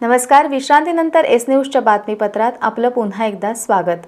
नमस्कार. विश्रांतीनंतर एस न्यूजच्या बातमीपत्रात आपलं पुन्हा एकदा स्वागत.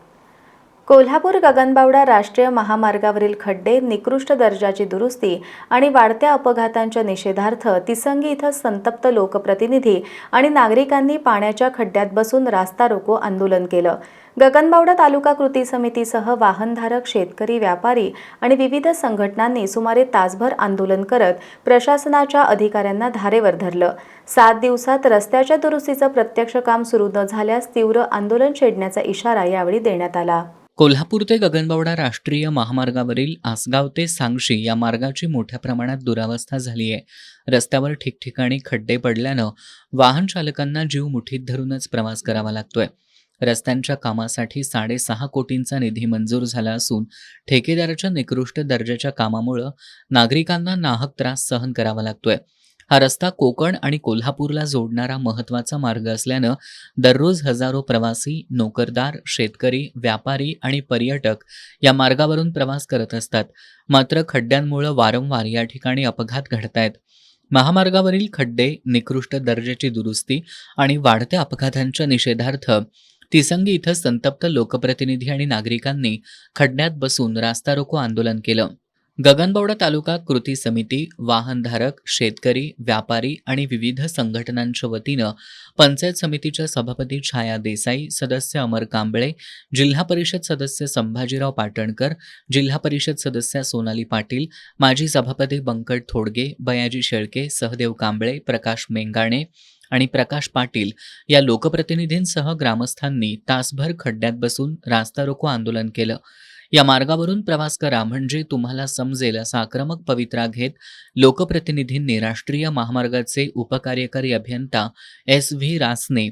कोल्हापूर गगनबावडा राष्ट्रीय महामार्गावरील खड्डे, निकृष्ट दर्जाची दुरुस्ती आणि वाढत्या अपघातांच्या निषेधार्थ तिसंगी इथं संतप्त लोकप्रतिनिधी आणि नागरिकांनी पाण्याच्या खड्ड्यात बसून रास्ता रोको आंदोलन केलं. गगनबावडा तालुका कृती समितीसह वाहनधारक, शेतकरी, व्यापारी आणि विविध संघटनांनी सुमारे तासभर आंदोलन करत प्रशासनाच्या अधिकाऱ्यांना धारेवर धरलं. 7 दिवसात रस्त्याच्या दुरुस्तीचं प्रत्यक्ष काम सुरू न झाल्यास तीव्र आंदोलन छेडण्याचा इशारा यावेळी देण्यात आला. कोल्हापूर ते गगनबावडा राष्ट्रीय महामार्गावरील आसगाव ते सांगशी या मार्गाची मोठ्या प्रमाणात दुरावस्था झाली आहे. रस्त्यावर ठिकठिकाणी खड्डे पडल्यानं वाहन चालकांना जीव मुठीत धरूनच प्रवास करावा लागतोय. रस्त्यांच्या कामासाठी 6.5 कोटींचा निधी मंजूर झाला असून ठेकेदाराच्या निकृष्ट दर्जाच्या कामामुळे नागरिकांना नाहक त्रास सहन करावा लागतोय. हा रस्ता कोकण आणि कोल्हापूरला जोडणारा महत्त्वाचा मार्ग असल्यानं दररोज हजारो प्रवासी, नोकरदार, शेतकरी, व्यापारी आणि पर्यटक या मार्गावरून प्रवास करत असतात. मात्र खड्ड्यांमुळे वारंवार या ठिकाणी अपघात घडतायत. महामार्गावरील खड्डे, निकृष्ट दर्जाची दुरुस्ती आणि वाढत्या अपघातांच्या निषेधार्थ तिसंगी इथं संतप्त लोकप्रतिनिधी आणि नागरिकांनी खड्ड्यात बसून रास्ता रोको आंदोलन केलं. गगनबावडा तालुका कृती समिती, वाहनधारक, शेतकरी, व्यापारी आणि विविध संघटनांच्या वतीनं पंचायत समितीच्या सभापती छाया देसाई, सदस्य अमर कांबळे, जिल्हा परिषद सदस्य संभाजीराव पाटणकर, जिल्हा परिषद सदस्य सोनाली पाटील, माजी सभापती बंकट थोडगे, बयाजी शेळके, सहदेव कांबळे, प्रकाश मेंगाणे आणि प्रकाश पाटील या लोकप्रतिनिधींसह ग्रामस्थांनी तासभर खड्ड्यात बसून रास्ता रोको आंदोलन केलं. या मार्गावरून प्रवास करा म्हणजे तुम्हाला समजेल असा आक्रमक पवित्रा घेत लोकप्रतिनिधींनी राष्ट्रीय महामार्गाचे उपकार्यकारी अभियंता SV रासने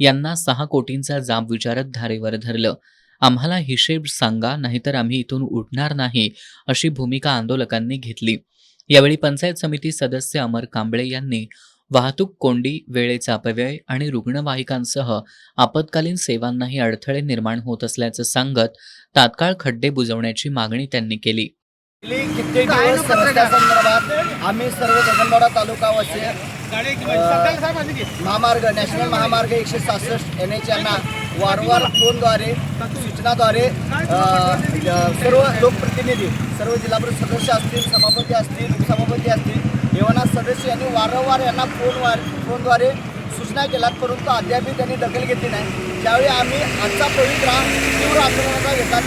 यांना 6 कोटींचा जाब विचारत धारेवर धरलं. आम्हाला हिशेब सांगा, नाहीतर आम्ही इथून उठणार नाही, अशी भूमिका आंदोलकांनी घेतली. यावेळी पंचायत समिती सदस्य अमर कांबळे यांनी वाहतूक कोंडी, वेळेचा अपव्यय आणि रुग्णवाहिकांसह आपत्कालीन सेवांनाही अडथळे निर्माण होत असल्याचं सांगत तात्काळ खड्डे बुजवण्याची मागणी त्यांनी केली. कित्येक दिवस संदर्भात आम्ही सर्व गगनबावडा तालुकावासी महामार्ग, नॅशनल महामार्ग 166 NH यांना वारंवार फोनद्वारे, सूचनाद्वारे सर्व लोकप्रतिनिधी, सर्व जिल्हा परिषद सदस्य असतील, सभापती असतील, उपसभापती असतील, एवढा सदस्य यांनी वारंवार यांना फोनद्वारे सूचना केल्यात, परंतु अद्यापही त्यांनी दखल घेतली नाही. त्यावेळी आम्ही आजचा पवित्रा तीव्र आंदोलनाचा घेतला.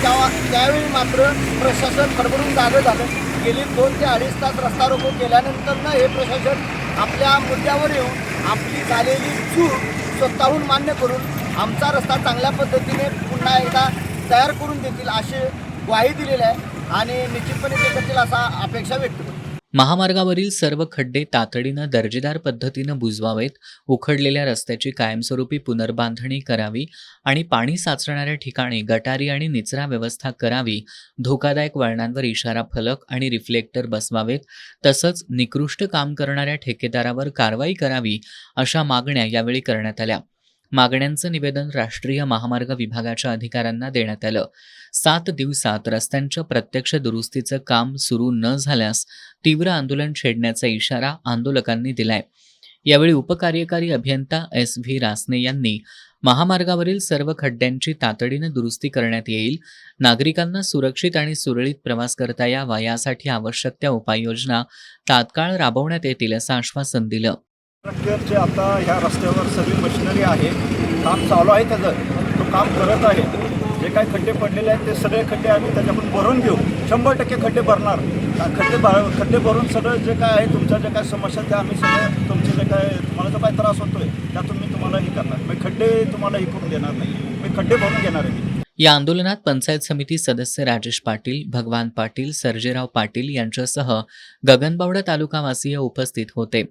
त्यावेळी मात्र प्रशासन खडबडून जागं झालं. गेली 2 ते 2.5 तास रस्ता रोको केल्यानंतर हे प्रशासन आपल्या मुद्द्यावर येऊन आपली झालेली चूक स्वतःहून मान्य करून आमचा रस्ता चांगल्या पद्धतीने पुन्हा एकदा तयार करून देतील अशी ग्वाही दिलेली आहे आणि निश्चितपणे ते करतील असा अपेक्षा व्यक्त करतो. महामार्गावरील सर्व खड्डे तातडीनं दर्जेदार पद्धतीनं बुजवावेत, उखडलेल्या रस्त्याची कायमस्वरूपी पुनर्बांधणी करावी आणि पाणी साचणाऱ्या ठिकाणी गटारी आणि निचरा व्यवस्था करावी. धोकादायक वळणांवर इशारा फलक आणि रिफ्लेक्टर बसवावेत. तसंच निकृष्ट काम करणाऱ्या ठेकेदारावर कारवाई करावी, अशा मागण्या यावेळी करण्यात आल्या. मागण्यांचं निवेदन राष्ट्रीय महामार्ग विभागाच्या अधिकाऱ्यांना देण्यात आलं. 7 दिवसात रस्त्यांच्या प्रत्यक्ष दुरुस्तीचं काम सुरू न झाल्यास तीव्र आंदोलन छेडण्याचा इशारा आंदोलकांनी दिलाय. यावेळी उपकार्यकारी अभियंता SV रासने यांनी महामार्गावरील सर्व खड्ड्यांची तातडीनं दुरुस्ती करण्यात येईल, नागरिकांना सुरक्षित आणि सुरळीत प्रवास करता यावा यासाठी आवश्यक त्या उपाययोजना तात्काळ राबवण्यात येतील असं आश्वासन दिलं. ट्रॅक्टरचे आता ह्या रस्त्यावर सगळी मशिनरी आहे, काम चालू आहे, त्याचं तो काम करत आहे. जे काही खड्डे पडलेले आहेत ते सगळे खड्डे आम्ही त्याच्याकडून भरून घेऊ. 100% खड्डे भरणार. खड्डे भरून सगळं जे काय आहे, तुमच्या जे काय समस्या त्या आम्ही सगळं तुमचे जे काय तुम्हाला जो काय त्रास होतोय त्यातून मी तुम्हाला हे करणार. मी खड्डे तुम्हाला हे करून देणार नाही, मी खड्डे भरून घेणार आहे. या आंदोलनात पंचायत समिती सदस्य राजेश पाटील, भगवान पाटील, सर्जेराव पाटील यांच्यासह गगनबावडा तालुकावासीय उपस्थित होते.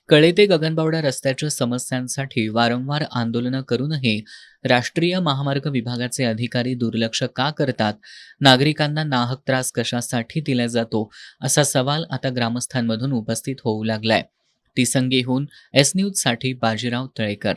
कळे ते गगनबावडा रस्त्याच्या समस्यांसाठी वारंवार आंदोलनं करूनही राष्ट्रीय महामार्ग विभागाचे अधिकारी दुर्लक्ष का करतात, नागरिकांना नाहक त्रास कशासाठी दिला जातो, असा सवाल आता ग्रामस्थांमधून उपस्थित होऊ लागलाय. तिसंगीहून एस न्यूजसाठी बाजीराव तळेकर.